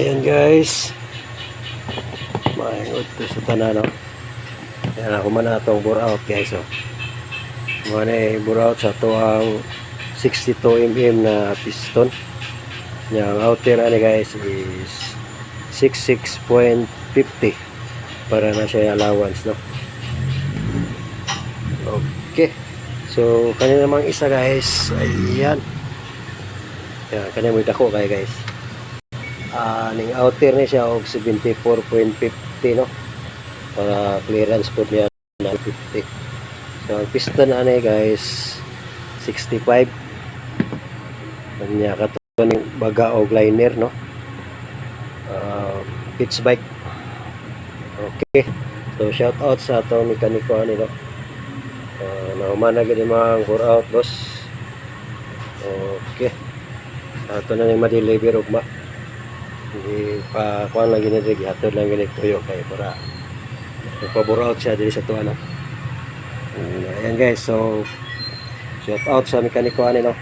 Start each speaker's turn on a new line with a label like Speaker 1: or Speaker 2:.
Speaker 1: Ayan guys, maayot to sa tanan, no? Ayan ako man atong bore out guys, oh. Muna bore out sa to ang 62mm na piston. Yang outer ani guys is 66.50 para na siya allowance, no? Okay, so kanina namang isa guys, ayan. Ayan, kanina mo dako kay guys. Ning outer ni siya og 74.50, no, para clearance po niya na 50. So ang piston ani guys 65 kanya kato ning baga og liner, no, pitch bike. Okay, so shout out sa atong mekaniko ani, no, nahuman na gid mga pour out boss. Okay, ato na ning ma-deliver ugma. Hindi pa kuan lang ginidrig, hatod lang ginig tuyo kay para magpa-bore out siya dili sa tuwa, no. Ayan guys, so shout out sa mekaniko ani, no.